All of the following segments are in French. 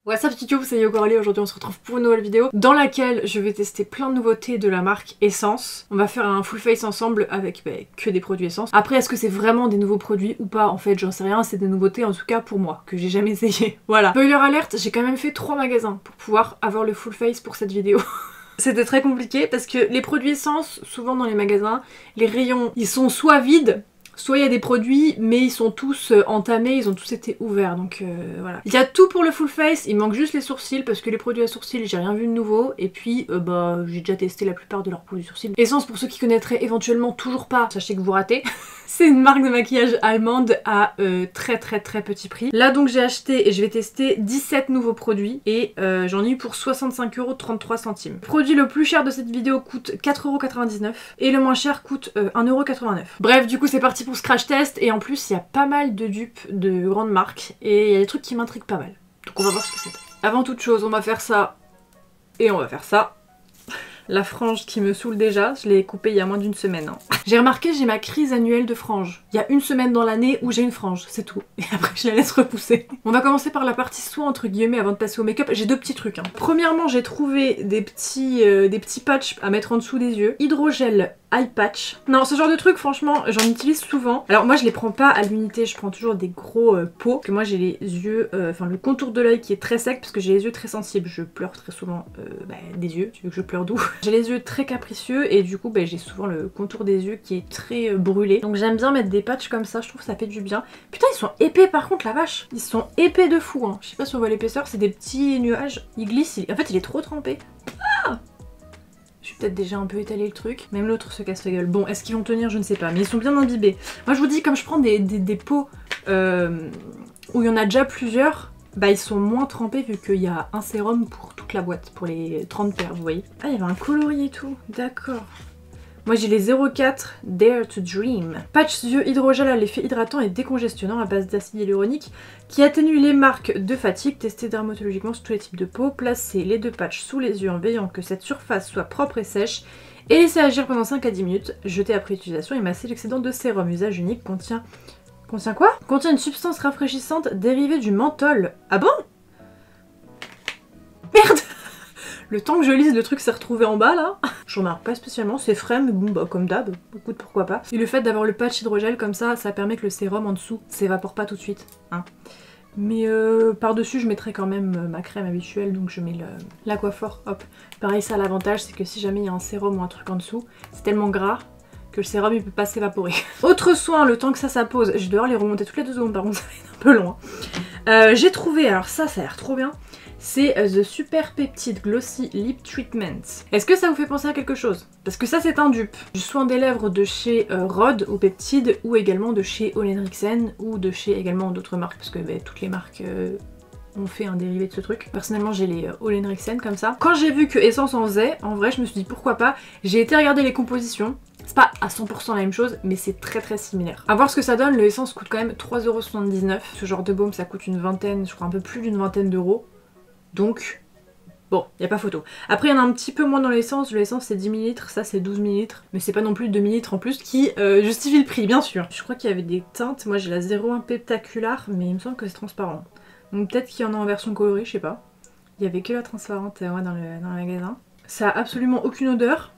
What's up YouTube, c'est Yocoralie. Aujourd'hui on se retrouve pour une nouvelle vidéo dans laquelle je vais tester plein de nouveautés de la marque Essence. On va faire un full face ensemble avec que des produits Essence. Après est-ce que c'est vraiment des nouveaux produits ou pas? En fait j'en sais rien, c'est des nouveautés en tout cas pour moi, que j'ai jamais essayé. Voilà. Spoiler alerte, j'ai quand même fait 3 magasins pour pouvoir avoir le full face pour cette vidéo. C'était très compliqué parce que les produits Essence, souvent dans les magasins, les rayons ils sont soit vides, soit il y a des produits, mais ils sont tous entamés, ils ont tous été ouverts, donc voilà. Il y a tout pour le full face, il manque juste les sourcils, parce que les produits à sourcils, j'ai rien vu de nouveau, et puis j'ai déjà testé la plupart de leurs produits sourcils. Essence, pour ceux qui connaîtraient éventuellement toujours pas, sachez que vous ratez. C'est une marque de maquillage allemande à très petit prix. Là donc j'ai acheté et je vais tester 17 nouveaux produits, et j'en ai eu pour 65,33€. Le produit le plus cher de cette vidéo coûte 4,99€, et le moins cher coûte 1,89€. Bref, du coup c'est parti pour ce crash test, et en plus il y a pas mal de dupes de grandes marques et il y a des trucs qui m'intriguent pas mal. Donc on va voir ce que c'est. Avant toute chose, on va faire ça et on va faire ça. La frange qui me saoule déjà, je l'ai coupée il y a moins d'une semaine. Hein. J'ai remarqué, j'ai ma crise annuelle de frange. Il y a une semaine dans l'année où j'ai une frange, c'est tout. Et après je la laisse repousser. On va commencer par la partie soin entre guillemets avant de passer au make-up. J'ai deux petits trucs. Hein. Premièrement, j'ai trouvé des petits patchs à mettre en dessous des yeux. Hydrogel eye patch. Non, ce genre de truc, franchement, j'en utilise souvent. Alors moi, je les prends pas à l'unité, je prends toujours des gros pots. Parce que moi, j'ai les yeux, enfin le contour de l'œil qui est très sec parce que j'ai les yeux très sensibles. Je pleure très souvent des yeux. Tu veux que je pleure d'où? J'ai les yeux très capricieux et du coup, j'ai souvent le contour des yeux qui est très brûlé. Donc j'aime bien mettre des patchs comme ça, je trouve que ça fait du bien. Putain, ils sont épais par contre, la vache. Ils sont épais de fou. Hein. Je sais pas si on voit l'épaisseur, c'est des petits nuages. Ils glissent, en fait, il est trop trempé. Ah, je suis peut-être déjà un peu étalé le truc. Même l'autre se casse la gueule. Bon, est-ce qu'ils vont tenir? Je ne sais pas. Mais ils sont bien imbibés. Moi, je vous dis, comme je prends des pots où il y en a déjà plusieurs, ils sont moins trempés vu qu'il y a un sérum pour toute la boîte, pour les 30 paires, vous voyez. Ah, il y avait un coloris et tout. D'accord. Moi j'ai les 04 Dare to Dream. Patch yeux hydrogel à l'effet hydratant et décongestionnant à base d'acide hyaluronique qui atténue les marques de fatigue, testé dermatologiquement sur tous les types de peau. Placez les deux patchs sous les yeux en veillant que cette surface soit propre et sèche et laissez agir pendant 5 à 10 minutes. Jetez après utilisation et massez l'excédent de sérum. Usage unique. Contient quoi? Contient une substance rafraîchissante dérivée du menthol. Ah bon? Merde! Le temps que je lise, le truc s'est retrouvé en bas là. Je remarque pas spécialement, c'est frais mais bon comme d'hab, écoute pourquoi pas. Et le fait d'avoir le patch hydrogel comme ça permet que le sérum en dessous s'évapore pas tout de suite. Hein. Mais par-dessus je mettrai quand même ma crème habituelle, donc je mets l'Aquaphor, hop. Pareil, ça l'avantage c'est que si jamais il y a un sérum ou un truc en dessous, c'est tellement gras que le sérum il peut pas s'évaporer. Autre soin, le temps que ça pose, je vais devoir les remonter toutes les 2 secondes par contre, ça va être un peu long. Hein. J'ai trouvé, alors ça a l'air trop bien. C'est The Super Peptide Glossy Lip Treatment. Est-ce que ça vous fait penser à quelque chose? Parce que ça c'est un dupe. Du soin des lèvres de chez Rhode au peptide, ou également de chez Ole Henriksen, ou de chez également d'autres marques, parce que toutes les marques ont fait un dérivé de ce truc. Personnellement j'ai les Ole Henriksen comme ça. Quand j'ai vu que Essence en faisait, en vrai je me suis dit pourquoi pas. J'ai été regarder les compositions. C'est pas à 100% la même chose, mais c'est très similaire. A voir ce que ça donne, le Essence coûte quand même 3,79€. Ce genre de baume ça coûte une vingtaine, je crois un peu plus d'une vingtaine d'euros. Donc, bon, y a pas photo. Après, il y en a un petit peu moins dans l'essence. L'essence, c'est 10 ml, ça, c'est 12 ml. Mais c'est pas non plus 2 ml en plus qui justifie le prix, bien sûr. Je crois qu'il y avait des teintes. Moi, j'ai la 01 Peptacular, mais il me semble que c'est transparent. Donc peut-être qu'il y en a en version colorée, je sais pas. Il y avait que la transparente dans le magasin. Ça a absolument aucune odeur.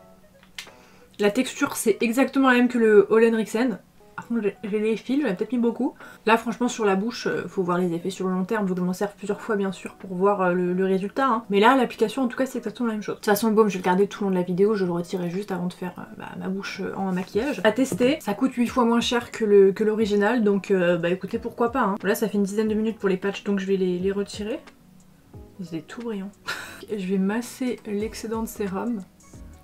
La texture, c'est exactement la même que le Ole Henriksen. Par contre, j'ai les fils, j'en ai peut-être mis beaucoup. Là, franchement, sur la bouche, faut voir les effets sur le long terme. Faut que je m'en serve plusieurs fois, bien sûr, pour voir le résultat. Hein. Mais là, l'application, en tout cas, c'est exactement la même chose. De toute façon, le baume, je vais le garder tout le long de la vidéo. Je le retirerai juste avant de faire ma bouche en maquillage. À tester, ça coûte 8 fois moins cher que l'original. Donc, écoutez, pourquoi pas. Hein. Là, ça fait une dizaine de minutes pour les patchs, donc je vais les retirer. C'est tout brillant. Je vais masser l'excédent de sérum.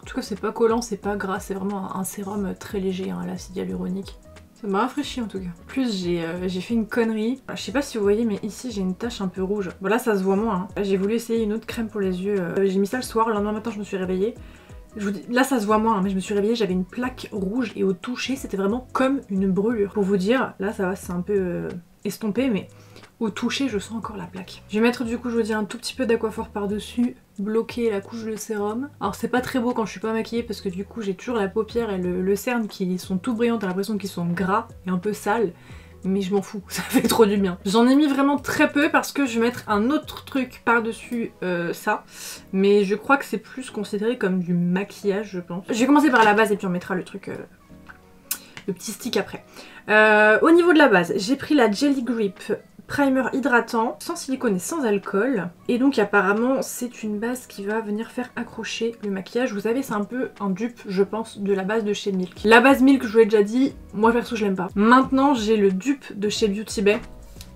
En tout cas, c'est pas collant, c'est pas gras. C'est vraiment un sérum très léger, hein, l'acide hyaluronique. Ça m'a rafraîchi en tout cas. En plus j'ai fait une connerie. Je sais pas si vous voyez mais ici j'ai une tache un peu rouge. Bon là ça se voit moins. Hein. J'ai voulu essayer une autre crème pour les yeux. J'ai mis ça le soir, le lendemain matin je me suis réveillée. Je vous dis, là ça se voit moins hein, mais je me suis réveillée, j'avais une plaque rouge et au toucher c'était vraiment comme une brûlure. Pour vous dire, là ça va, c'est un peu estompé mais au toucher je sens encore la plaque. Je vais mettre du coup, je vous dis, un tout petit peu d'Aquaphor par dessus, bloquer la couche de sérum. Alors c'est pas très beau quand je suis pas maquillée parce que du coup j'ai toujours la paupière et le cerne qui sont tout brillants, t'as l'impression qu'ils sont gras et un peu sales. mais je m'en fous, ça fait trop du bien. J'en ai mis vraiment très peu parce que je vais mettre un autre truc par-dessus ça, mais je crois que c'est plus considéré comme du maquillage, je pense. Je vais commencer par la base et puis on mettra le truc, le petit stick après. Au niveau de la base, j'ai pris la Jelly Grip primer hydratant, sans silicone et sans alcool. Et donc apparemment c'est une base qui va venir faire accrocher le maquillage. Vous savez, c'est un peu un dupe, je pense, de la base de chez Milk. La base Milk, je vous l'ai déjà dit, moi perso je l'aime pas. Maintenant j'ai le dupe de chez Beauty Bay.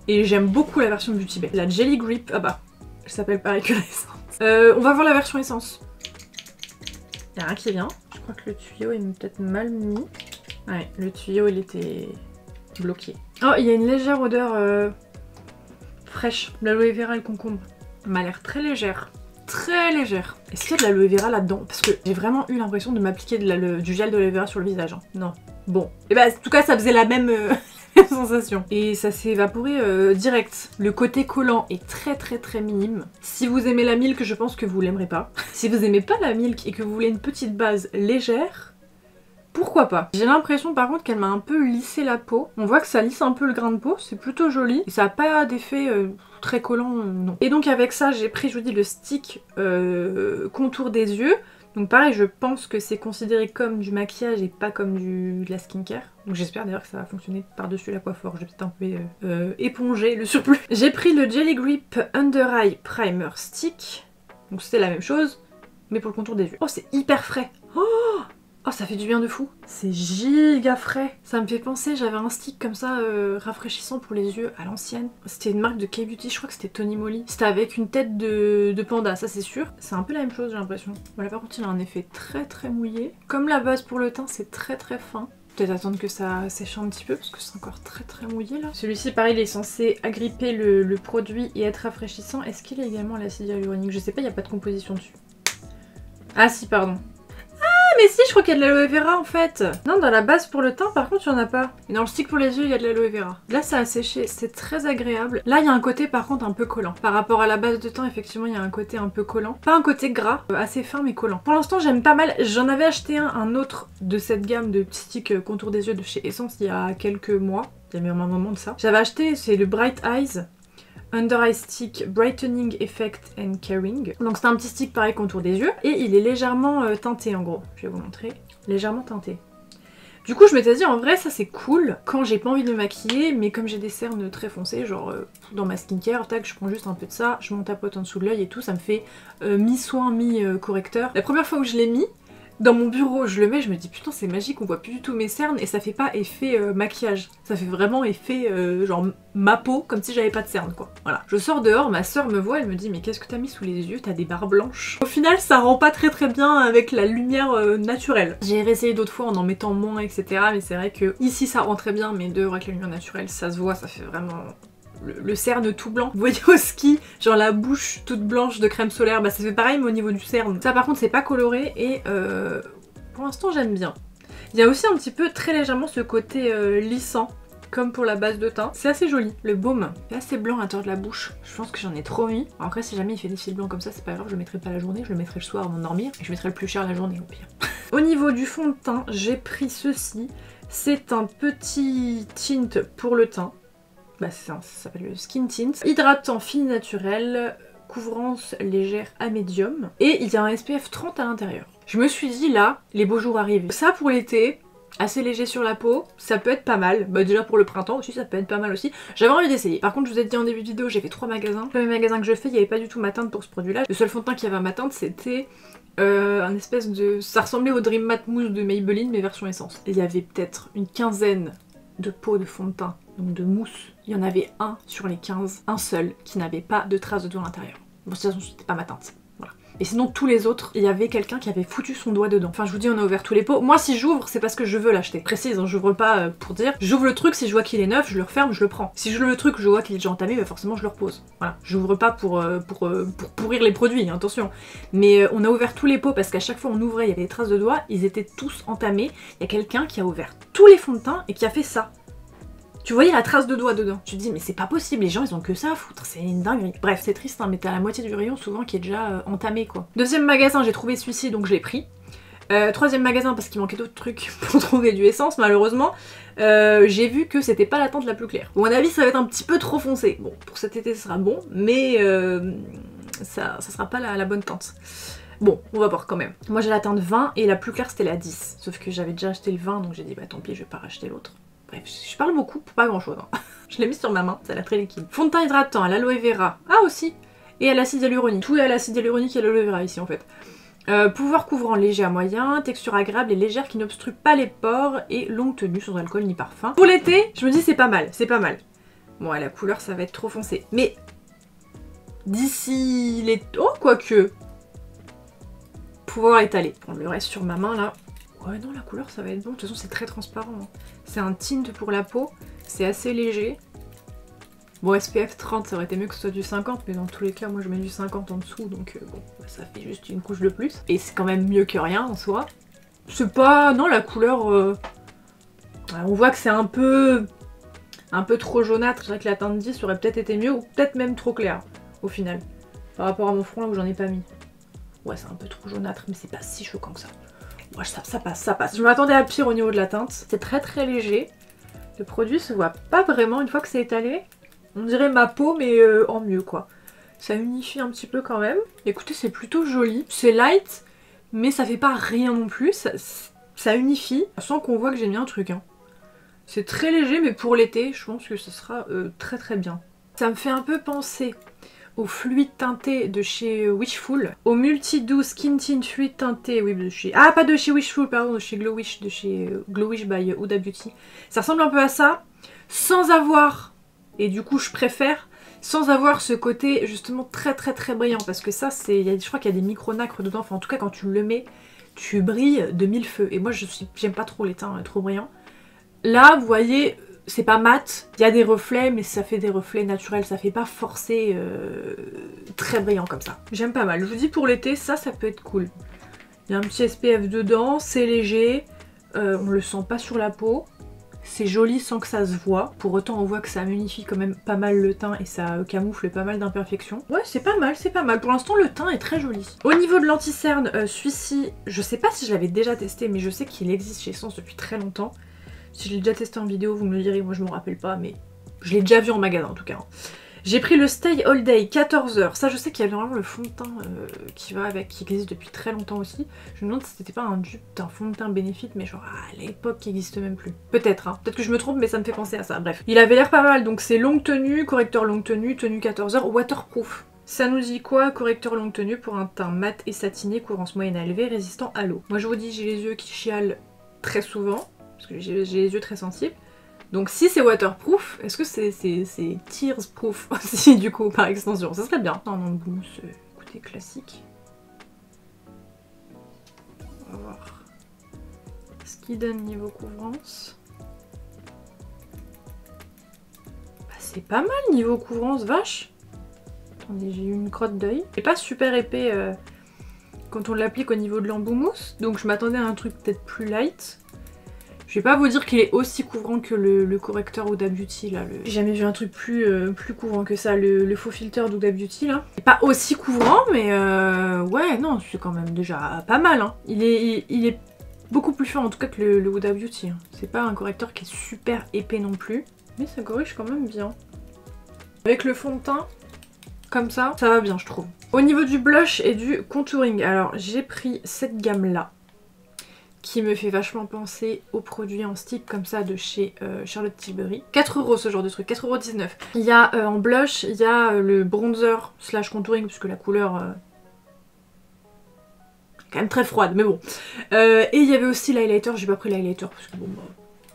Et j'aime beaucoup la version de Beauty Bay. La Jelly Grip, ah bah, elle s'appelle pareil que l'essence. On va voir la version essence. Y'a rien qui vient. Je crois que le tuyau est peut-être mal mis. Ouais, le tuyau il était bloqué. Oh, il y a une légère odeur fraîche, l'aloe vera et le concombre. Elle m'a l'air très légère. Très légère. Est-ce qu'il y a de l'aloe vera là-dedans? Parce que j'ai vraiment eu l'impression de m'appliquer du gel d'aloe vera sur le visage. Hein. Non. Bon. Et bah en tout cas ça faisait la même sensation. Et ça s'est évaporé direct. Le côté collant est très minime. Si vous aimez la Milk, je pense que vous l'aimerez pas. Si vous aimez pas la Milk et que vous voulez une petite base légère, pourquoi pas. J'ai l'impression par contre qu'elle m'a un peu lissé la peau. On voit que ça lisse un peu le grain de peau, c'est plutôt joli. Et ça n'a pas d'effet très collant, non. Et donc avec ça, j'ai pris, je vous dis, le stick contour des yeux. Donc pareil, je pense que c'est considéré comme du maquillage et pas comme de la skincare. Donc j'espère d'ailleurs que ça va fonctionner par-dessus la coiffure. Je vais peut-être un peu éponger le surplus. J'ai pris le Jelly Grip Under Eye Primer Stick. Donc c'était la même chose, mais pour le contour des yeux. Oh, c'est hyper frais. Oh, ça fait du bien de fou. C'est giga frais. Ça me fait penser, j'avais un stick comme ça rafraîchissant pour les yeux à l'ancienne. C'était une marque de K-Beauty, je crois que c'était Tony Moly. C'était avec une tête de panda, ça c'est sûr. C'est un peu la même chose, j'ai l'impression. Voilà, par contre il a un effet très mouillé. Comme la base pour le teint, c'est très fin. Peut-être attendre que ça sèche un petit peu parce que c'est encore très mouillé là. Celui-ci pareil, il est censé agripper le produit et être rafraîchissant. Est-ce qu'il est également à l'acide hyaluronique? Je sais pas, il n'y a pas de composition dessus. Ah si, pardon. Mais si, je crois qu'il y a de l'aloe vera en fait. Non, dans la base pour le teint, par contre, il n'y en a pas. Et dans le stick pour les yeux, il y a de l'aloe vera. Là, ça a séché, c'est très agréable. Là, il y a un côté par contre un peu collant. Par rapport à la base de teint, effectivement, il y a un côté un peu collant. Pas un côté gras, assez fin mais collant. Pour l'instant, j'aime pas mal. J'en avais acheté un autre de cette gamme de sticks contour des yeux de chez Essence il y a quelques mois. Il y a même un moment de ça. J'avais acheté, c'est le Bright Eyes Under Eye Stick Brightening Effect and Caring. Donc c'est un petit stick pareil contour des yeux et il est légèrement teinté en gros. Je vais vous montrer. Légèrement teinté. Du coup je m'étais dit en vrai ça c'est cool quand j'ai pas envie de me maquiller mais comme j'ai des cernes très foncées genre dans ma skincare, tac, je prends juste un peu de ça, je m'en tapote en dessous de l'œil et tout, ça me fait mi-soin, mi-correcteur. La première fois où je l'ai mis, dans mon bureau, je le mets, je me dis putain c'est magique, on voit plus du tout mes cernes et ça fait pas effet maquillage. Ça fait vraiment effet genre ma peau, comme si j'avais pas de cernes quoi. Voilà. Je sors dehors, ma soeur me voit, elle me dit mais qu'est-ce que t'as mis sous les yeux? T'as des barres blanches. Au final ça rend pas très bien avec la lumière naturelle. J'ai réessayé d'autres fois en mettant moins etc. Mais c'est vrai que ici ça rend très bien mais dehors avec la lumière naturelle ça se voit, ça fait vraiment... Le cerne tout blanc. Vous voyez au ski, genre la bouche toute blanche de crème solaire, bah ça fait pareil mais au niveau du cerne. Ça par contre c'est pas coloré et pour l'instant j'aime bien. Il y a aussi un petit peu très légèrement ce côté lissant comme pour la base de teint. C'est assez joli. Le baume est assez blanc à l'intérieur de la bouche. Je pense que j'en ai trop mis. Après si jamais il fait des fils blancs comme ça c'est pas grave, je le mettrai pas la journée, je le mettrai le soir avant de dormir et je mettrai le plus cher la journée au pire. Au niveau du fond de teint, j'ai pris ceci. C'est un petit tint pour le teint. Bah ça s'appelle le Skin Tint. Hydratant fini naturel, couvrance légère à médium. Et il y a un SPF 30 à l'intérieur. Je me suis dit là, les beaux jours arrivent. Ça pour l'été, assez léger sur la peau, ça peut être pas mal. Bah déjà pour le printemps aussi, ça peut être pas mal aussi. J'avais envie d'essayer. Par contre je vous ai dit en début de vidéo, j'ai fait 3 magasins. Le premier magasin que je fais, il n'y avait pas du tout ma teinte pour ce produit là. Le seul fond de teint qui avait ma teinte c'était... un espèce de... Ça ressemblait au Dream Matte Mousse de Maybelline mais version essence. Il y avait peut-être une quinzaine de pots de fond de teint, donc de mousse. Il y en avait un sur les 15, un seul, qui n'avait pas de traces de doigt à l'intérieur. Bon, de toute façon, c'était pas ma teinte. Voilà. Et sinon, tous les autres, il y avait quelqu'un qui avait foutu son doigt dedans. Enfin, je vous dis, on a ouvert tous les pots. Moi, si j'ouvre, c'est parce que je veux l'acheter. Précise, hein, j'ouvre pas pour dire. J'ouvre le truc, si je vois qu'il est neuf, je le referme, je le prends. Si je le truc, je vois qu'il est déjà entamé, bah forcément, je le repose. Voilà. J'ouvre pas pour pourrir les produits, hein, attention. Mais on a ouvert tous les pots parce qu'à chaque fois, on ouvrait, il y avait des traces de doigts, ils étaient tous entamés. Il y a quelqu'un qui a ouvert tous les fonds de teint et qui a fait ça. Tu voyais la trace de doigt dedans. Tu te dis mais c'est pas possible, les gens ils ont que ça à foutre, c'est une dinguerie. Bref, c'est triste hein, mais t'as la moitié du rayon souvent qui est déjà entamé quoi. Deuxième magasin, j'ai trouvé celui-ci donc je l'ai pris. Troisième magasin parce qu'il manquait d'autres trucs pour trouver du essence malheureusement. J'ai vu que c'était pas la teinte la plus claire. Bon, à mon avis ça va être un petit peu trop foncé. Bon, pour cet été ça sera bon, mais ça sera pas la bonne teinte. Bon, on va voir quand même. Moi j'ai la teinte 20 et la plus claire c'était la 10. Sauf que j'avais déjà acheté le 20 donc j'ai dit bah tant pis je vais pas racheter l'autre. Bref, je parle beaucoup pour pas grand chose. Hein. Je l'ai mis sur ma main, ça a l'air très liquide. Fond de teint hydratant à l'aloe vera. Ah aussi. Et à l'acide hyaluronique. Tout est à l'acide hyaluronique et à l'aloe vera ici en fait. Pouvoir couvrant léger à moyen, texture agréable et légère qui n'obstrue pas les pores et longue tenue sans alcool ni parfum. Pour l'été, je me dis c'est pas mal, c'est pas mal. Bon, la couleur ça va être trop foncé. Mais d'ici les... Oh, quoique. Pouvoir étaler. Prendre le reste sur ma main là. Ouais non, la couleur ça va être bon. De toute façon c'est très transparent. Hein. C'est un tint pour la peau. C'est assez léger. Bon, SPF 30 ça aurait été mieux que ce soit du 50, mais dans tous les cas moi je mets du 50 en dessous donc bon ça fait juste une couche de plus. Et c'est quand même mieux que rien en soi. C'est pas... Non, la couleur... on voit que c'est un peu trop jaunâtre. Je dirais que la teinte 10 aurait peut-être été mieux ou peut-être même trop clair au final. Par rapport à mon front là où j'en ai pas mis. Ouais c'est un peu trop jaunâtre mais c'est pas si choquant que ça. Ouais ça passe, ça passe. Je m'attendais à pire au niveau de la teinte. C'est très très léger. Le produit se voit pas vraiment une fois que c'est étalé. On dirait ma peau mais en mieux quoi. Ça unifie un petit peu quand même. Écoutez c'est plutôt joli. C'est light mais ça fait pas rien non plus. Ça unifie sans qu'on voit que j'ai mis un truc. Hein. C'est très léger mais pour l'été je pense que ce sera très très bien. Ça me fait un peu penser au fluide teinté de chez Wishful. Au multi-doux skin tint fluide teinté, oui de chez... Ah pas de chez Wishful pardon, de chez Glowish, de chez Glowish by Huda Beauty. Ça ressemble un peu à ça sans avoir... Et du coup je préfère sans avoir ce côté justement très très très brillant parce que ça c'est, je crois qu'il y a des micro-nacres dedans, enfin en tout cas quand tu le mets tu brilles de mille feux et moi j'aime pas trop les teints trop brillants. Là vous voyez c'est pas mat, il y a des reflets mais ça fait des reflets naturels, ça fait pas forcé très brillant comme ça. J'aime pas mal, je vous dis pour l'été ça peut être cool. Il y a un petit SPF dedans, c'est léger, on le sent pas sur la peau. C'est joli sans que ça se voit, pour autant on voit que ça unifie quand même pas mal le teint et ça camoufle pas mal d'imperfections. Ouais c'est pas mal, c'est pas mal. Pour l'instant le teint est très joli. Au niveau de l'anti-cerne, celui-ci, je sais pas si je l'avais déjà testé mais je sais qu'il existe chez Essence depuis très longtemps. Si je l'ai déjà testé en vidéo vous me le direz, moi je me rappelle pas mais je l'ai déjà vu en magasin en tout cas. J'ai pris le Stay All Day 14 heures. Ça je sais qu'il y a vraiment le fond de teint qui va avec, qui existe depuis très longtemps aussi. Je me demande si c'était pas un dupe d'un fond de teint Benefit mais genre à l'époque qui n'existe même plus. Peut-être hein, peut-être que je me trompe mais ça me fait penser à ça, bref. Il avait l'air pas mal donc c'est longue tenue, correcteur longue tenue, tenue 14 heures, waterproof. Ça nous dit quoi? Correcteur longue tenue pour un teint mat et satiné, courance moyenne à élevée, résistant à l'eau. Moi je vous dis j'ai les yeux qui chialent très souvent, parce que j'ai les yeux très sensibles. Donc si c'est waterproof, est-ce que c'est tears proof aussi du coup par extension? Ça serait bien. Non, non, mousse, écoutez, classique. On va voir ce qu'il donne niveau couvrance. Bah, c'est pas mal niveau couvrance, vache. Attendez, j'ai eu une crotte d'œil. C'est pas super épais quand on l'applique au niveau de l'embout mousse, donc je m'attendais à un truc peut-être plus light. Je vais pas vous dire qu'il est aussi couvrant que le correcteur Huda Beauty là. J'ai jamais vu un truc plus couvrant que ça, le faux filter d'Huda Beauty là. Il est pas aussi couvrant mais ouais non c'est quand même déjà pas mal hein. Il est beaucoup plus fin en tout cas que le Huda Beauty. Hein. C'est pas un correcteur qui est super épais non plus. Mais ça corrige quand même bien. Avec le fond de teint, comme ça va bien je trouve. Au niveau du blush et du contouring, alors j'ai pris cette gamme là. Qui me fait vachement penser aux produits en stick comme ça de chez Charlotte Tilbury. 4 € ce genre de truc, 4,19 €. Il y a en blush, il y a le bronzer slash contouring puisque la couleur est quand même très froide mais bon. Et il y avait aussi l'highlighter, j'ai pas pris l'highlighter parce que bon bah,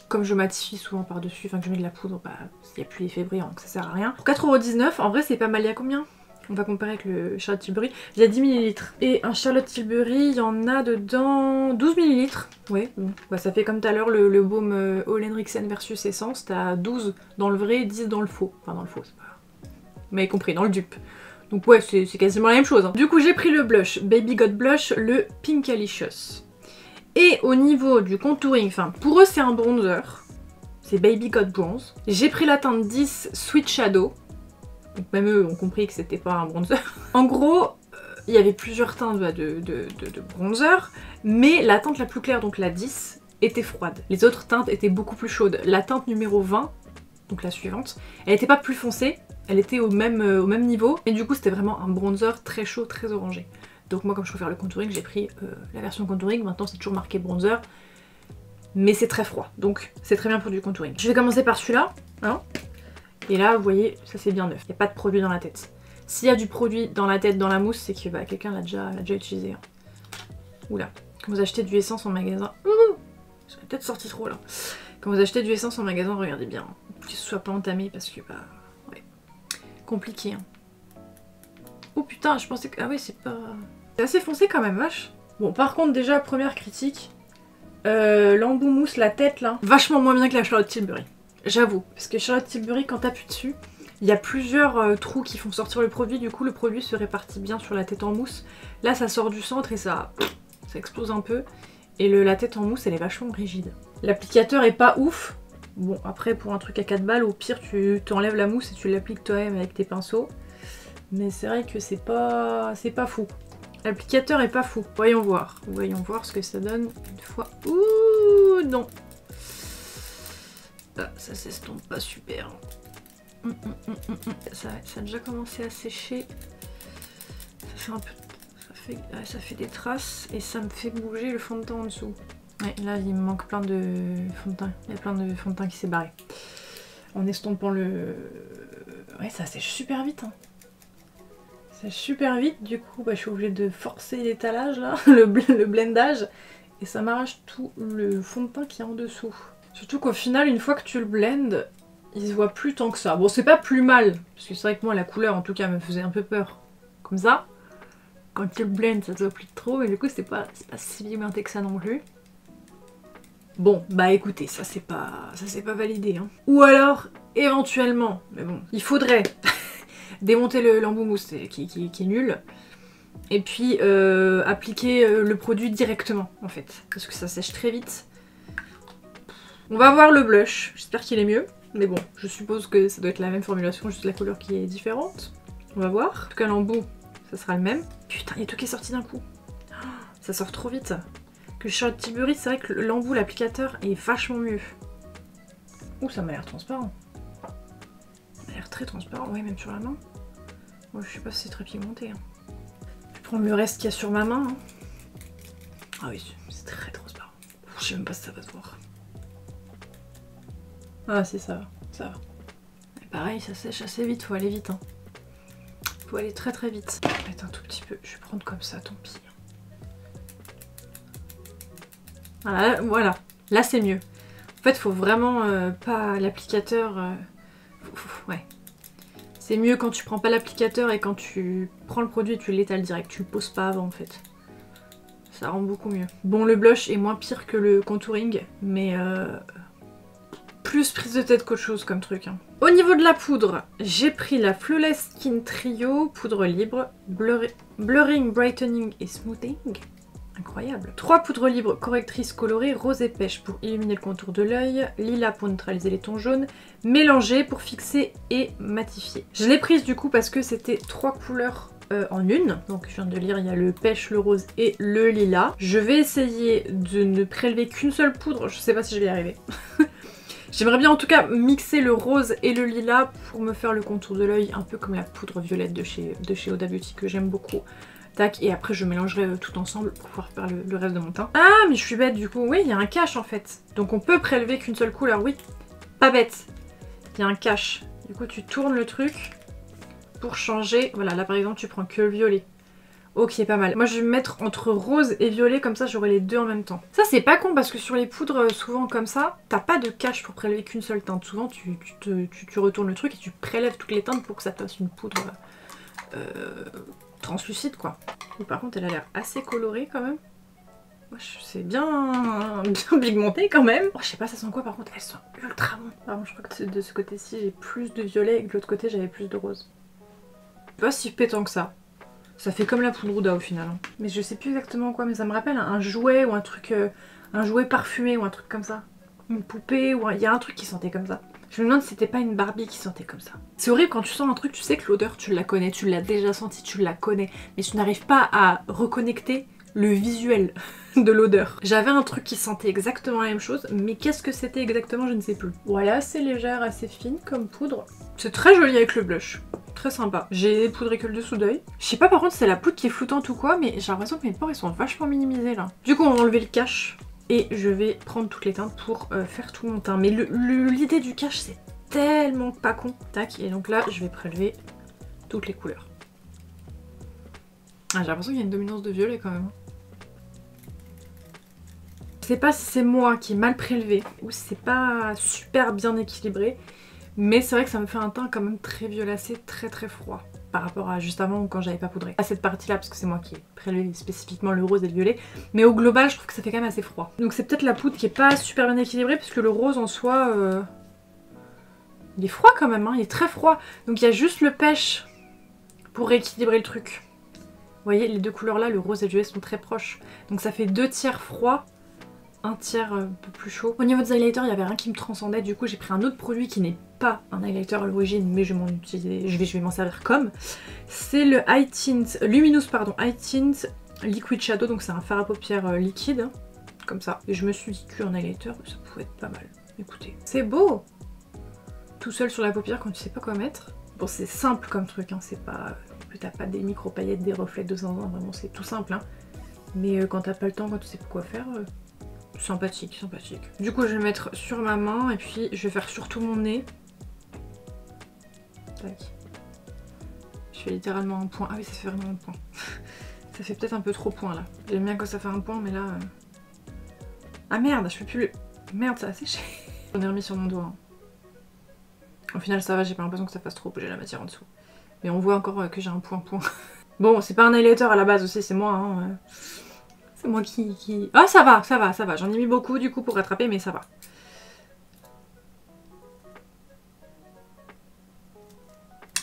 comme je matifie souvent par dessus, enfin que je mets de la poudre, bah il n'y a plus l'effet brillant donc ça sert à rien. Pour 4,19 € en vrai c'est pas mal, il y a combien? On va comparer avec le Charlotte Tilbury. Il y a 10 ml. Et un Charlotte Tilbury, il y en a dedans 12 ml. Ouais, bon. Bah, ça fait comme tout à l'heure le baume Ole Henriksen versus Essence. T'as 12 dans le vrai, 10 dans le faux. Enfin dans le faux, c'est pas... Vous m'avez compris, dans le dupe. Donc ouais, c'est quasiment la même chose. Hein. Du coup, j'ai pris le blush, Baby Got Blush, le Pinkalicious. Et au niveau du contouring, enfin pour eux c'est un bronzer. C'est Baby Got Bronze. J'ai pris la teinte 10 Sweet Shadow. Donc même eux ont compris que c'était pas un bronzer. En gros, il y avait plusieurs teintes de bronzer, mais la teinte la plus claire, donc la 10, était froide. Les autres teintes étaient beaucoup plus chaudes. La teinte numéro 20, donc la suivante, elle n'était pas plus foncée, elle était au même niveau, mais du coup c'était vraiment un bronzer très chaud, très orangé. Donc moi comme je préfère le contouring, j'ai pris la version contouring, maintenant c'est toujours marqué bronzer, mais c'est très froid, donc c'est très bien pour du contouring. Je vais commencer par celui-là, hein. Et là vous voyez, ça c'est bien neuf, il n'y a pas de produit dans la tête. S'il y a du produit dans la tête, dans la mousse, c'est que bah, quelqu'un l'a déjà utilisé. Hein. Oula, quand vous achetez du essence en magasin... J'aurais peut-être sorti trop là. Quand vous achetez du essence en magasin, regardez bien, que ce soit pas entamé parce que bah... Ouais. Compliqué. Hein. Oh putain, je pensais que... Ah ouais, c'est pas... C'est assez foncé quand même, vache. Bon, par contre, déjà, première critique. L'embout mousse, la tête là, vachement moins bien que la Charlotte Tilbury. J'avoue, parce que Charlotte Tilbury, quand t'appuies dessus, il y a plusieurs trous qui font sortir le produit, du coup le produit se répartit bien sur la tête en mousse. Là ça sort du centre et ça explose un peu. Et la tête en mousse elle est vachement rigide. L'applicateur est pas ouf. Bon après pour un truc à 4 balles, au pire tu t'enlèves la mousse et tu l'appliques toi-même avec tes pinceaux. Mais c'est vrai que c'est pas fou. L'applicateur est pas fou. Voyons voir ce que ça donne une fois. Ouh non. Ah, ça s'estompe pas super. Ça a déjà commencé à sécher. Ça fait un peu... ça fait des traces et ça me fait bouger le fond de teint en dessous. Ouais, là il me manque plein de fond de teint. Il y a plein de fond de teint qui s'est barré. En estompant le... Ouais, ça sèche super vite. Hein. Ça sèche super vite, du coup bah, je suis obligée de forcer l'étalage là, le blendage. Et ça m'arrache tout le fond de teint qui est en dessous. Surtout qu'au final, une fois que tu le blendes, il se voit plus tant que ça. Bon, c'est pas plus mal, parce que c'est vrai que moi, la couleur, en tout cas, me faisait un peu peur. Comme ça. Quand tu le blendes, ça se voit plus trop, mais du coup, c'est pas si pigmenté que ça non plus. Bon, bah écoutez, ça c'est pas validé. Hein. Ou alors, éventuellement, mais bon, il faudrait démonter l'embout mousse, qui est nul. Et puis, appliquer le produit directement, en fait. Parce que ça sèche très vite. On va voir le blush, j'espère qu'il est mieux. Mais bon, je suppose que ça doit être la même formulation, juste la couleur qui est différente. On va voir. En tout cas, l'embout, ça sera le même. Putain, il y a tout qui est sorti d'un coup. Oh, ça sort trop vite. Que le Charlotte Tilbury, c'est vrai que l'embout, l'applicateur, est vachement mieux. Ouh, ça m'a l'air transparent. Ça m'a l'air très transparent, ouais, même sur la main. Ouais, je sais pas si c'est très pigmenté. Hein. Je vais prendre le reste qu'il y a sur ma main. Hein. Ah oui, c'est très transparent. Je sais même pas si ça va se voir. Ah si, ça va. Et pareil, ça sèche assez vite, faut aller vite. Hein. Faut aller très très vite. Peut-être un tout petit peu, je vais prendre comme ça, tant pis. Voilà. Là c'est mieux. En fait, faut vraiment pas l'applicateur... ouais. C'est mieux quand tu prends pas l'applicateur et quand tu prends le produit et tu l'étales direct. Tu le poses pas avant en fait. Ça rend beaucoup mieux. Bon, le blush est moins pire que le contouring, mais... plus prise de tête qu'autre chose comme truc. Hein. Au niveau de la poudre, j'ai pris la Flawless Skin Trio, poudre libre, Blurring, Brightening et Smoothing. Incroyable. 3 poudres libres correctrices colorées, rose et pêche pour illuminer le contour de l'œil, lilas pour neutraliser les tons jaunes, mélangées pour fixer et matifier. Je l'ai prise du coup parce que c'était 3 couleurs en une. Donc je viens de lire, il y a le pêche, le rose et le lilas. Je vais essayer de ne prélever qu'une seule poudre, je sais pas si je vais y arriver. J'aimerais bien en tout cas mixer le rose et le lilas pour me faire le contour de l'œil, un peu comme la poudre violette de chez Huda Beauty que j'aime beaucoup. Tac, et après je mélangerai tout ensemble pour pouvoir faire le reste de mon teint. Ah, mais je suis bête du coup. Oui, il y a un cache en fait. Donc on peut prélever qu'une seule couleur, oui. Pas bête. Il y a un cache. Du coup tu tournes le truc pour changer. Voilà, là par exemple tu prends que le violet. Ok, pas mal. Moi je vais me mettre entre rose et violet, comme ça j'aurai les deux en même temps. Ça c'est pas con parce que sur les poudres, souvent comme ça, t'as pas de cache pour prélever qu'une seule teinte. Souvent tu retournes le truc et tu prélèves toutes les teintes pour que ça fasse une poudre translucide quoi. Et par contre elle a l'air assez colorée quand même. C'est bien pigmenté quand même. Oh, je sais pas ça sent quoi par contre, elles sont ultra bonnes. Pardon, je crois que de ce côté-ci j'ai plus de violet et de l'autre côté j'avais plus de rose. Pas si pétant que ça. Ça fait comme la poudre Huda au final. Hein. Mais je sais plus exactement quoi, mais ça me rappelle un jouet ou un truc, un jouet parfumé ou un truc comme ça. Une poupée ou il y a un truc qui sentait comme ça. Je me demande si c'était pas une Barbie qui sentait comme ça. C'est horrible quand tu sens un truc, tu sais que l'odeur tu la connais, tu l'as déjà senti, tu la connais, mais tu n'arrives pas à reconnecter le visuel de l'odeur. J'avais un truc qui sentait exactement la même chose, mais qu'est-ce que c'était exactement, je ne sais plus. Voilà, assez légère, assez fine comme poudre. C'est très joli avec le blush. Très sympa. J'ai poudré que le dessous d'œil. Je sais pas par contre si c'est la poudre qui est floutante ou quoi, mais j'ai l'impression que mes pores ils sont vachement minimisés là. Du coup on va enlever le cache et je vais prendre toutes les teintes pour faire tout mon teint. Mais l'idée du cache c'est tellement pas con. Tac, et donc là je vais prélever toutes les couleurs. Ah, j'ai l'impression qu'il y a une dominance de violet quand même. Je sais pas si c'est moi qui ai mal prélevé ou si c'est pas super bien équilibré, mais c'est vrai que ça me fait un teint quand même très violacé, très très froid par rapport à juste avant quand j'avais pas poudré. À cette partie là, parce que c'est moi qui ai prélevé spécifiquement le rose et le violet, mais au global je trouve que ça fait quand même assez froid. Donc c'est peut-être la poudre qui est pas super bien équilibrée, puisque le rose en soi, il est froid quand même, hein, il est très froid. Donc il y a juste le pêche pour rééquilibrer le truc. Vous voyez, les deux couleurs là, le rose et le violet sont très proches. Donc ça fait 2 tiers froid, 1 tiers un peu plus chaud. Au niveau des highlighters, il y avait rien qui me transcendait, du coup j'ai pris un autre produit qui n'est pas un highlighter à l'origine, mais je vais m'en servir comme. C'est le High Tint, Luminous pardon, High Tint Liquid Shadow, donc c'est un fard à paupières liquide, comme ça. Et je me suis dit qu'un highlighter, ça pouvait être pas mal. Écoutez, c'est beau! Tout seul sur la paupière quand tu sais pas quoi mettre. Bon, c'est simple comme truc, hein, c'est pas... T'as pas des micro paillettes, des reflets de zinzin, vraiment c'est tout simple, hein. Mais quand t'as pas le temps, quand tu sais pas quoi faire... sympathique, sympathique. Du coup je vais mettre sur ma main et puis je vais faire sur tout mon nez. Tac. Je fais littéralement un point. Ah oui, ça fait vraiment un point. Ça fait peut-être un peu trop point là. J'aime bien quand ça fait un point, mais là... Ah merde, je peux plus le... Merde, ça a séché. J'en ai remis sur mon doigt. Hein. Au final ça va, j'ai pas l'impression que ça fasse trop bouger la matière en dessous. Mais on voit encore que j'ai un point. Bon, c'est pas un highlighter à la base aussi, c'est moi. Hein. C'est moi qui... Ah ça va, ça va, ça va. J'en ai mis beaucoup du coup pour rattraper, mais ça va.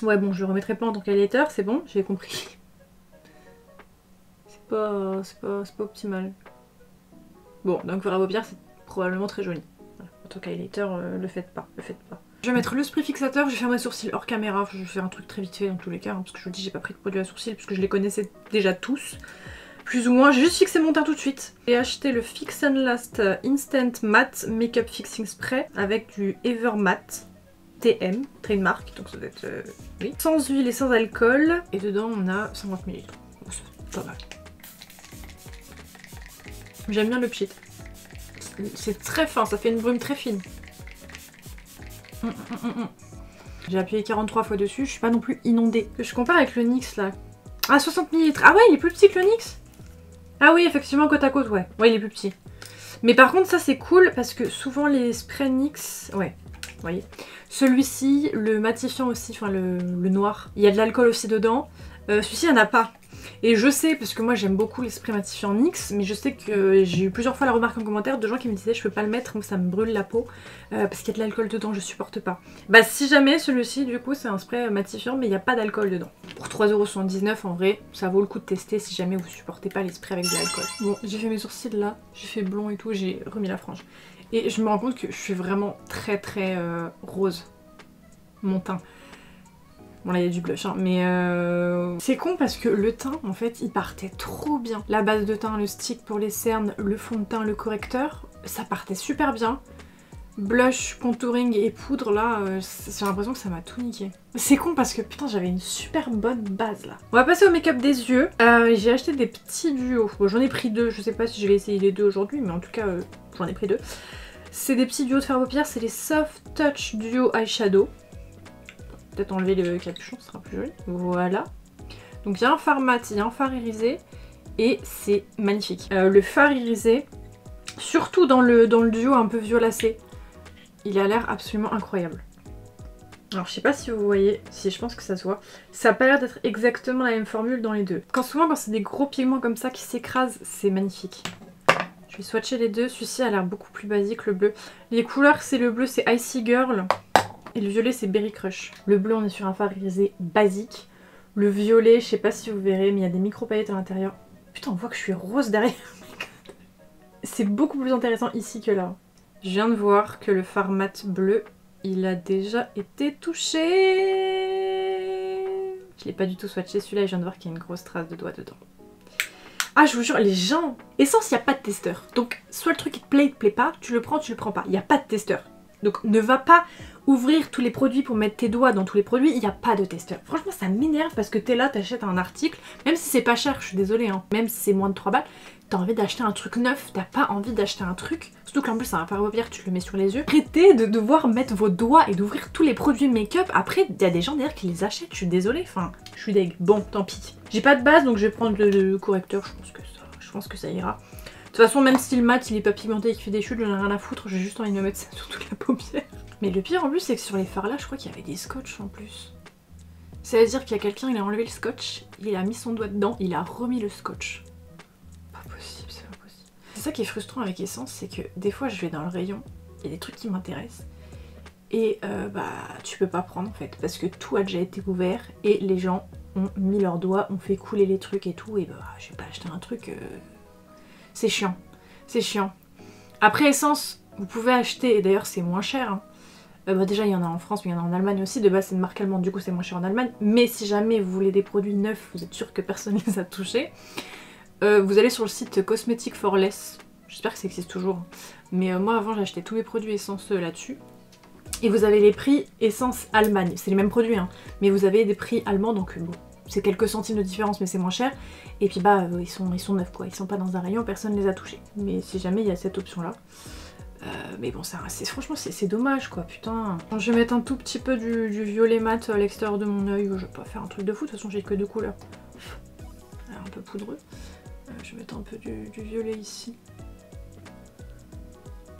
Ouais bon, je le remettrai pas en tant qu'highlighter, c'est bon, j'ai compris. C'est pas optimal. Bon, donc pour la paupière, c'est probablement très joli. Voilà. En tant qu'highlighter, le faites pas, le faites pas. Je vais mettre le spray fixateur, je vais faire mes sourcils hors caméra, je vais faire un truc très vite fait dans tous les cas, hein, parce que je vous dis, j'ai pas pris de produit à sourcils, puisque je les connaissais déjà tous. Plus ou moins, j'ai juste fixé mon teint tout de suite. J'ai acheté le Fix and Last Instant Matte Makeup Fixing Spray avec du Ever Matte TM, trademark, donc ça doit être... oui. Sans huile et sans alcool, et dedans on a 50 ml. Bon, c'est pas mal. J'aime bien le pchit. C'est très fin, ça fait une brume très fine. J'ai appuyé 43 fois dessus, je suis pas non plus inondée. Je compare avec le NYX là. Ah, 60 ml. Ah ouais, il est plus petit que le NYX. Ah oui, effectivement, côte à côte, ouais. Ouais, il est plus petit. Mais par contre, ça c'est cool parce que souvent les sprays NYX... Ouais, vous voyez. Celui-ci, le matifiant aussi, enfin le noir, il y a de l'alcool aussi dedans. Celui-ci, il n'y en a pas. Et je sais, parce que moi j'aime beaucoup les sprays matifiants NYX, mais je sais que j'ai eu plusieurs fois la remarque en commentaire de gens qui me disaient je peux pas le mettre, ça me brûle la peau, parce qu'il y a de l'alcool dedans, je supporte pas. Bah si jamais celui-ci du coup c'est un spray matifiant mais il n'y a pas d'alcool dedans. Pour 3,79€ en vrai, ça vaut le coup de tester si jamais vous supportez pas les sprays avec de l'alcool. Bon, j'ai fait mes sourcils là, j'ai fait blond et tout, j'ai remis la frange. Et je me rends compte que je suis vraiment très rose, mon teint. Bon là il y a du blush hein, mais c'est con parce que le teint en fait il partait trop bien. La base de teint, le stick pour les cernes, le fond de teint, le correcteur, ça partait super bien. Blush, contouring et poudre là, j'ai l'impression que ça m'a tout niqué. C'est con parce que putain j'avais une super bonne base là. On va passer au make-up des yeux. J'ai acheté des petits duos. Bon, j'en ai pris 2, je sais pas si je vais essayer les 2 aujourd'hui mais en tout cas j'en ai pris 2. C'est des petits duos de fard à paupières, c'est les Soft Touch Duo Eyeshadow. Peut-être enlever le capuchon, ce sera plus joli. Voilà. Donc il y a un fard mat, il y a un fard irisé et c'est magnifique. Le fard irisé, surtout dans le duo un peu violacé, il a l'air absolument incroyable. Alors je sais pas si vous voyez, si je pense que ça se voit, ça a pas l'air d'être exactement la même formule dans les deux. Souvent quand c'est des gros pigments comme ça qui s'écrasent, c'est magnifique. Je vais swatcher les deux, celui-ci a l'air beaucoup plus basique, le bleu. Les couleurs, c'est le bleu, c'est Icy Girl. Et le violet c'est Berry Crush. Le bleu on est sur un fard irisé basique. Le violet, je sais pas si vous verrez, mais il y a des micro paillettes à l'intérieur. Putain on voit que je suis rose derrière. C'est beaucoup plus intéressant ici que là. Je viens de voir que le fard mat bleu il a déjà été touché. Je l'ai pas du tout swatché celui-là et je viens de voir qu'il y a une grosse trace de doigt dedans. Ah, je vous jure, les gens... Essence, il n'y a pas de testeur. Donc, soit le truc il te plaît pas, tu le prends pas. Il n'y a pas de testeur. Donc, ne va pas ouvrir tous les produits pour mettre tes doigts dans tous les produits, il n'y a pas de testeur. Franchement, ça m'énerve parce que t'es là, t'achètes un article, même si c'est pas cher, je suis désolée, hein, même si c'est moins de 3 balles, t'as envie d'acheter un truc neuf, t'as pas envie d'acheter un truc, surtout qu'en plus c'est un fard à paupières, tu le mets sur les yeux. Arrêtez de devoir mettre vos doigts et d'ouvrir tous les produits make-up. Après, il y a des gens derrière qui les achètent, je suis désolée, enfin, je suis deg. Bon, tant pis. J'ai pas de base, donc je vais prendre le correcteur, je pense que ça ira. De toute façon, même si le mat il est pas pigmenté et qu'il fait des chutes, j'en ai rien à foutre, j'ai juste envie de me mettre ça sur toute la paupière. Mais le pire en plus, c'est que sur les fards là, je crois qu'il y avait des scotch en plus. Ça veut dire qu'il y a quelqu'un, il a enlevé le scotch, il a mis son doigt dedans, il a remis le scotch. Pas possible, c'est pas possible. C'est ça qui est frustrant avec Essence, c'est que des fois je vais dans le rayon, il y a des trucs qui m'intéressent, et bah tu peux pas prendre en fait, parce que tout a déjà été ouvert, et les gens ont mis leurs doigts, ont fait couler les trucs et tout, et bah je vais pas acheter un truc... C'est chiant, c'est chiant. Après Essence, vous pouvez acheter, et d'ailleurs c'est moins cher, hein. Bah déjà il y en a en France mais il y en a en Allemagne aussi, de base c'est une marque allemande du coup c'est moins cher en Allemagne, mais si jamais vous voulez des produits neufs, vous êtes sûr que personne ne les a touchés, vous allez sur le site Cosmetic for Less, j'espère que ça existe toujours, mais moi avant j'achetais tous mes produits Essence là-dessus, et vous avez les prix Essence Allemagne, c'est les mêmes produits hein, mais vous avez des prix allemands donc bon, c'est quelques centimes de différence mais c'est moins cher, et puis bah ils sont neufs quoi, ils sont pas dans un rayon, personne ne les a touchés, mais si jamais il y a cette option là. Mais bon, franchement c'est dommage quoi, putain. Je vais mettre un tout petit peu du violet mat à l'extérieur de mon œil, je vais pas faire un truc de fou, de toute façon j'ai que 2 couleurs. Un peu poudreux. Je vais mettre un peu du violet ici.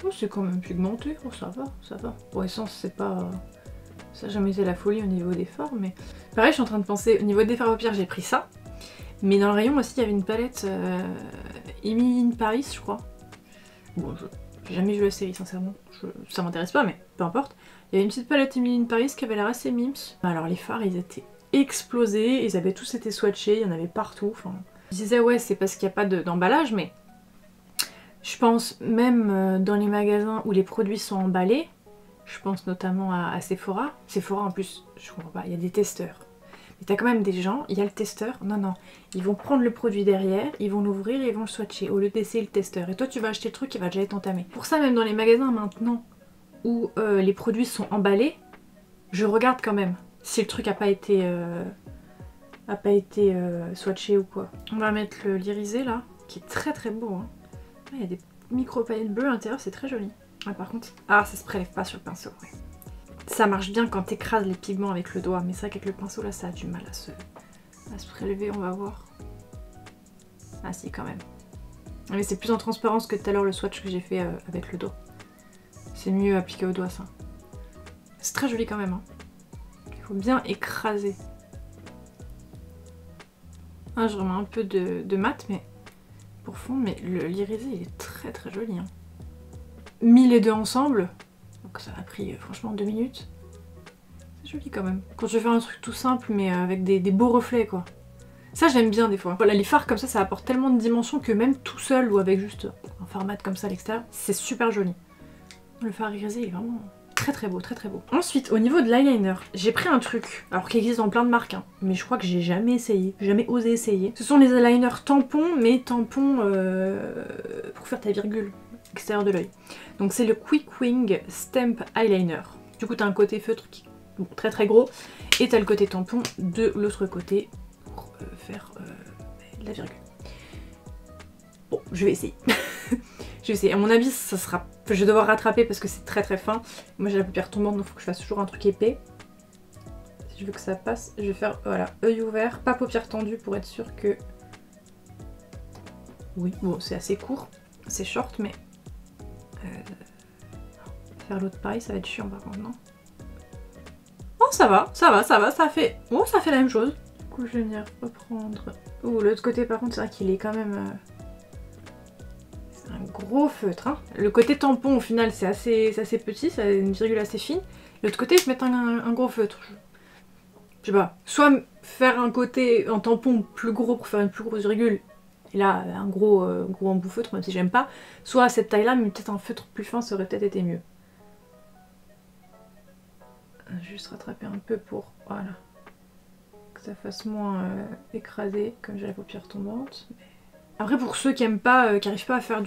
Oh, c'est quand même pigmenté, oh ça va, ça va. Bon, Essence c'est pas... ça n'a jamais été la folie au niveau des fards, mais... Pareil, je suis en train de penser, au niveau des fards à paupières j'ai pris ça, mais dans le rayon aussi il y avait une palette Emily in Paris je crois. Bon, j'ai jamais vu la série sincèrement, ça m'intéresse pas mais peu importe. Il y avait une petite palette Emily in Paris qui avait l'air assez mimes. Alors les fards ils étaient explosés, ils avaient tous été swatchés, il y en avait partout. Enfin, je disais ouais c'est parce qu'il n'y a pas d'emballage mais je pense même dans les magasins où les produits sont emballés, je pense notamment à Sephora. Sephora en plus, je comprends pas, il y a des testeurs. Mais t'as quand même des gens, il y a le testeur, non, ils vont prendre le produit derrière, ils vont l'ouvrir et ils vont le swatcher au lieu d'essayer le testeur. Et toi tu vas acheter le truc qui va déjà être entamé. Pour ça même dans les magasins maintenant où les produits sont emballés, je regarde quand même si le truc a pas été swatché ou quoi. On va mettre l'irisé là, qui est très très beau. Hein. Il y a des micro paillettes bleues à l'intérieur, c'est très joli. Ouais, par contre, ça se prélève pas sur le pinceau. Ouais. Ça marche bien quand t'écrases les pigments avec le doigt, mais c'est vrai qu'avec le pinceau là ça a du mal à se prélever, on va voir. Ah si quand même. Mais c'est plus en transparence que tout à l'heure le swatch que j'ai fait avec le doigt. C'est mieux appliqué au doigt ça. C'est très joli quand même. Hein. Il faut bien écraser. Ah, je remets un peu de mat mais pour fond, mais l'irisé il est très très joli. Hein. Mis les deux ensemble, donc ça a pris franchement 2 minutes. C'est joli quand même. Quand je fais un truc tout simple mais avec des beaux reflets quoi. Ça j'aime bien des fois. Voilà, les fards comme ça apporte tellement de dimensions que même tout seul ou avec juste un fard mat comme ça à l'extérieur, c'est super joli. Le fard irisé il est vraiment très très beau, très très beau. Ensuite, au niveau de l'eyeliner, j'ai pris un truc, alors qui existe dans plein de marques, hein, mais je crois que j'ai jamais essayé, jamais osé essayer. Ce sont les eyeliners tampons, mais tampons pour faire ta virgule extérieure de l'œil. Donc c'est le Quick Wing Stamp Eyeliner. Du coup t'as un côté feutre qui est bon, très très gros, et t'as le côté tampon de l'autre côté pour faire la virgule. Bon, je vais essayer. Je vais essayer. À mon avis, ça sera... je vais devoir rattraper parce que c'est très très fin. Moi j'ai la paupière tombante, donc il faut que je fasse toujours un truc épais. Si je veux que ça passe, je vais faire, voilà, œil ouvert, pas paupière tendue pour être sûr que... Oui, bon, c'est assez court, c'est short, mais... Faire l'autre pareil, ça va être chiant par contre, non? Oh, ça va, ça fait... Oh, ça fait la même chose. Du coup, je vais venir reprendre... Oh, l'autre côté par contre, c'est vrai qu'il est quand même... C'est un gros feutre, hein. Le côté tampon, au final, c'est assez petit, ça a une virgule assez fine. L'autre côté, je mets un gros feutre. Je sais pas, soit faire un côté en tampon plus gros pour faire une plus grosse virgule, et là, un gros embout feutre, même si j'aime pas, soit à cette taille-là, mais peut-être un feutre plus fin, ça aurait peut-être été mieux. Juste rattraper un peu pour, voilà, que ça fasse moins écrasé, comme j'ai la paupière tombante. Après pour ceux qui aiment pas, qui arrivent pas à faire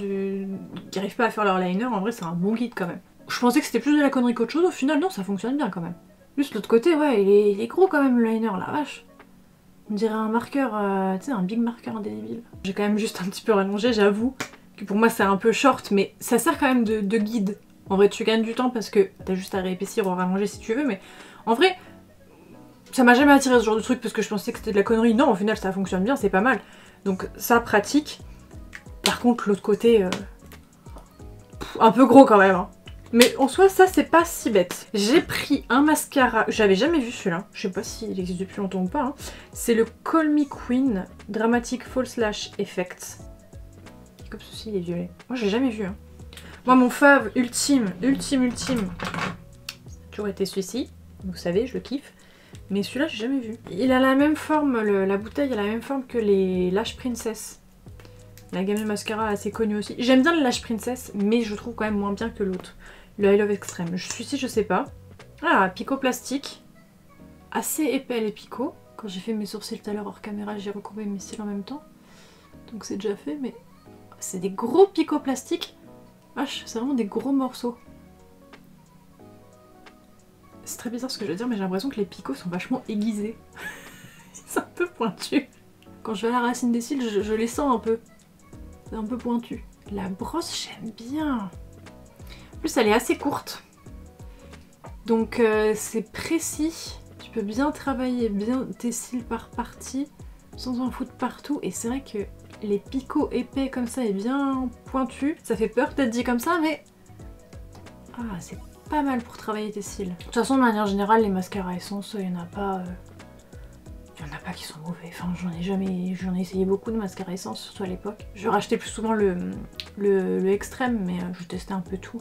leur liner, en vrai c'est un bon guide quand même. Je pensais que c'était plus de la connerie qu'autre chose, au final non, ça fonctionne bien quand même. Juste l'autre côté, ouais, il est gros quand même le liner, la vache. On dirait un marqueur, tu sais, un big marqueur indélébile. J'ai quand même juste un petit peu rallongé, j'avoue, que pour moi c'est un peu short, mais ça sert quand même de guide. En vrai, tu gagnes du temps parce que t'as juste à réépaissir ou à rallonger si tu veux, mais en vrai, ça m'a jamais attiré ce genre de truc parce que je pensais que c'était de la connerie. Non, au final, ça fonctionne bien, c'est pas mal. Donc ça, pratique. Par contre, l'autre côté, un peu gros quand même, hein. Mais en soi, ça, c'est pas si bête. J'ai pris un mascara, j'avais jamais vu celui-là, je sais pas s'il existe depuis longtemps ou pas, hein. C'est le Call Me Queen Dramatic False Lash Effect. Comme ceci, il est violet. Moi, je l'ai jamais vu, hein. Moi, mon fave ultime, ça a toujours été celui-ci. Vous savez, je le kiffe. Mais celui-là, j'ai jamais vu. Il a la même forme, la bouteille a la même forme que les Lash Princess. La gamme de mascara assez connue aussi. J'aime bien le Lash Princess, mais je trouve quand même moins bien que l'autre. Le I Love Extreme. Celui-ci, je sais pas. Ah, picot plastique. Assez épais les picots. Quand j'ai fait mes sourcils tout à l'heure hors caméra, j'ai recourbé mes cils en même temps. Donc c'est déjà fait, mais c'est des gros picots plastiques. Vache, c'est vraiment des gros morceaux. C'est très bizarre ce que je veux dire, mais j'ai l'impression que les picots sont vachement aiguisés. C'est un peu pointu. Quand je vais à la racine des cils, je les sens un peu. C'est un peu pointu. La brosse, j'aime bien. En plus, elle est assez courte. Donc c'est précis. Tu peux bien travailler bien tes cils par partie sans en foutre partout. Et c'est vrai que les picots épais comme ça et bien pointus, ça fait peur peut-être dit comme ça, mais ah, c'est pas mal pour travailler tes cils. De toute façon, de manière générale, les mascaras essence, il y en a pas qui sont mauvais. Enfin, j'en ai essayé beaucoup de mascaras essence, surtout à l'époque. Je rachetais plus souvent le extrême, mais je testais un peu tout.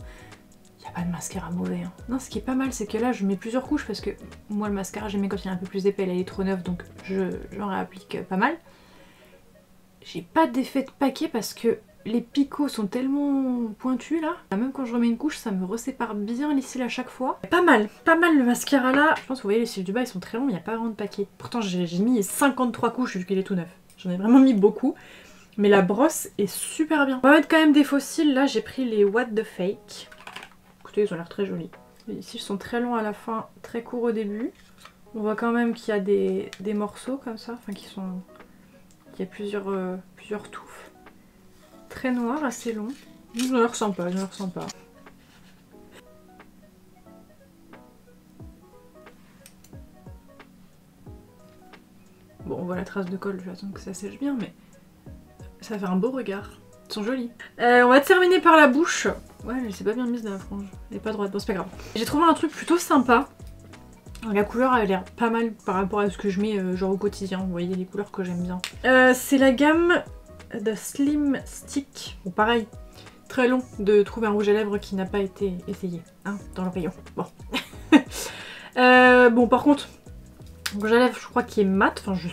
Il n'y a pas de mascara mauvais, hein. Non, ce qui est pas mal, c'est que là, je mets plusieurs couches parce que moi, le mascara, j'aimais quand il est un peu plus épais, là, il est trop neuf, donc j'en réapplique pas mal. J'ai pas d'effet de paquet parce que les picots sont tellement pointus là. Même quand je remets une couche, ça me resépare bien les cils à chaque fois. Pas mal le mascara là. Je pense que vous voyez les cils du bas, ils sont très longs, il n'y a pas vraiment de paquet. Pourtant j'ai mis 53 couches vu qu'il est tout neuf. J'en ai vraiment mis beaucoup. Mais la brosse est super bien. On va mettre quand même des faux cils. Là j'ai pris les What the Fake. Écoutez, ils ont l'air très jolis. Les cils sont très longs à la fin, très courts au début. On voit quand même qu'il y a des morceaux comme ça, enfin qui sont... Il y a plusieurs touffes. Très noir, assez long. Je ne le ressens pas, Bon, on voit la trace de colle, je vais attendre que ça sèche bien, mais ça fait un beau regard. Ils sont jolis. On va terminer par la bouche. Ouais, elle s'est pas bien mise dans la frange. Elle est pas droite, bon c'est pas grave. J'ai trouvé un truc plutôt sympa. La couleur a l'air pas mal par rapport à ce que je mets genre au quotidien, vous voyez les couleurs que j'aime bien. C'est la gamme de Slim Stick. Bon pareil, très long de trouver un rouge à lèvres qui n'a pas été essayé, hein, dans le rayon. Bon. Bon par contre, le rouge à lèvres je crois qu'il est mat, enfin je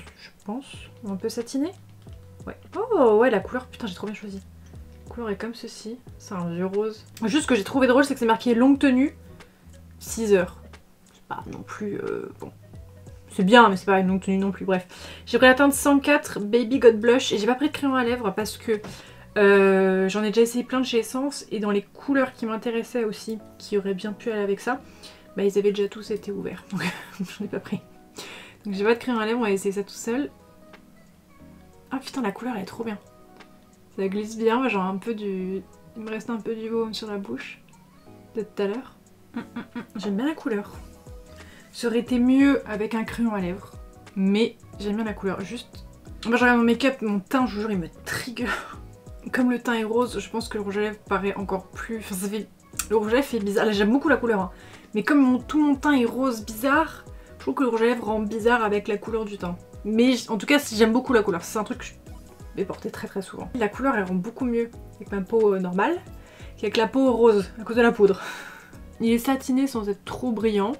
pense, un peu satiné. Ouais. Oh ouais la couleur, putain j'ai trop bien choisi. La couleur est comme ceci, c'est un vieux rose. Juste ce que j'ai trouvé drôle c'est que c'est marqué longue tenue, 6 heures. Pas non plus, bon, c'est bien mais c'est pas une longue tenue non plus, bref. J'ai pris la teinte 104 Baby God Blush et j'ai pas pris de crayon à lèvres parce que j'en ai déjà essayé plein de chez Essence et dans les couleurs qui m'intéressaient aussi, qui auraient bien pu aller avec ça, bah ils avaient déjà tous été ouverts, donc j'en ai pas pris. Donc j'ai pas de crayon à lèvres, on va essayer ça tout seul. Ah putain la couleur elle est trop bien. Ça glisse bien, genre un peu du... Il me reste un peu du baume sur la bouche de tout à l'heure. J'aime bien la couleur. Ça aurait été mieux avec un crayon à lèvres, mais j'aime bien la couleur. Juste, moi je regarde mon make-up, mon teint, je vous jure, il me trigger. Comme le teint est rose, je pense que le rouge à lèvres paraît encore plus... Enfin, ça fait... Le rouge à lèvres fait bizarre. Là, j'aime beaucoup la couleur, hein. Mais comme tout mon teint est rose bizarre, je trouve que le rouge à lèvres rend bizarre avec la couleur du teint. Mais en tout cas, j'aime beaucoup la couleur. C'est un truc que je vais porter très très souvent. La couleur, elle rend beaucoup mieux avec ma peau normale qu'avec la peau rose, à cause de la poudre. Il est satiné sans être trop brillant.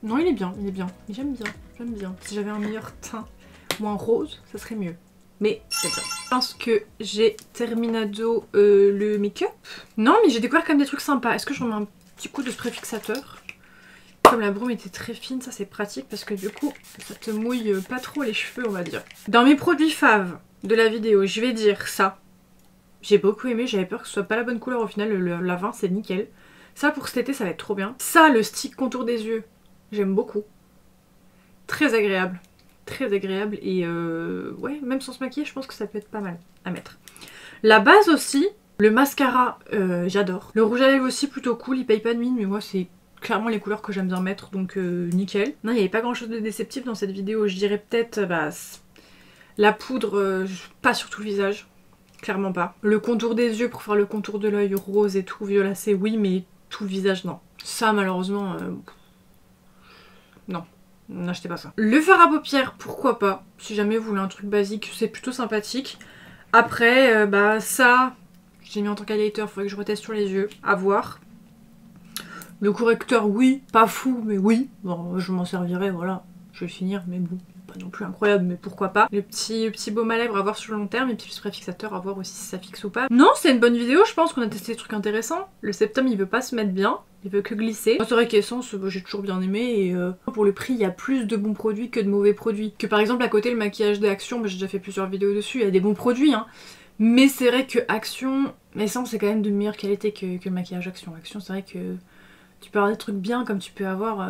Non, il est bien. Mais j'aime bien. Si j'avais un meilleur teint, moins rose, ça serait mieux. Mais c'est bien. Je pense que j'ai terminado le make-up. Non, mais j'ai découvert quand même des trucs sympas. Est-ce que je remets un petit coup de spray fixateur? Comme la brume était très fine, ça c'est pratique parce que du coup ça te mouille pas trop les cheveux on va dire. Dans mes produits faves de la vidéo, je vais dire ça. J'ai beaucoup aimé, j'avais peur que ce soit pas la bonne couleur au final, le lavin c'est nickel. Ça pour cet été ça va être trop bien. Ça, le stick contour des yeux, j'aime beaucoup. Très agréable. Très agréable et ouais, même sans se maquiller, je pense que ça peut être pas mal à mettre. La base aussi, le mascara, j'adore. Le rouge à lèvres aussi plutôt cool, il paye pas de mine, mais moi c'est clairement les couleurs que j'aime bien mettre, donc nickel. Non, il n'y avait pas grand chose de déceptif dans cette vidéo, je dirais peut-être la poudre, pas sur tout le visage, clairement pas. Le contour des yeux pour faire le contour de l'œil rose et tout violacé, oui, mais tout le visage, non. Ça, malheureusement, non. N'achetez pas ça. Le fard à paupières, pourquoi pas. Si jamais vous voulez un truc basique, c'est plutôt sympathique. Après, ça, j'ai mis en tant qu'highlighter, il faudrait que je reteste sur les yeux, à voir. Le correcteur, oui, pas fou, mais oui. Bon, je m'en servirai, voilà. Je vais finir, mais bon, pas non plus incroyable, mais pourquoi pas. Le petit baume à lèvres à voir sur le long terme, et puis le spray fixateur à voir aussi si ça fixe ou pas. Non, c'est une bonne vidéo, je pense qu'on a testé des trucs intéressants. Le septum, il veut pas se mettre bien, il veut que glisser. C'est vrai qu'Essence, j'ai toujours bien aimé, et pour le prix, il y a plus de bons produits que de mauvais produits. Que par exemple, à côté, le maquillage d'Action, j'ai déjà fait plusieurs vidéos dessus, il y a des bons produits, hein. Mais c'est vrai que Action, Essence, c'est quand même de meilleure qualité que le maquillage Action. Action, c'est vrai que tu peux avoir des trucs bien comme tu peux avoir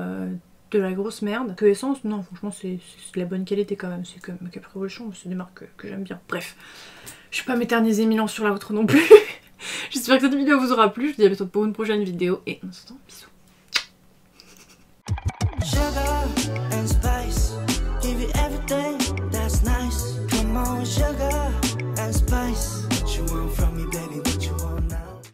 de la grosse merde. Que Essence, non, franchement, c'est de la bonne qualité quand même. C'est comme Makeup Revolution, c'est des marques que j'aime bien. Bref, je vais pas m'éterniser 1000 ans sur la vôtre non plus. J'espère que cette vidéo vous aura plu. Je vous dis à bientôt pour une prochaine vidéo et on se dit bisous.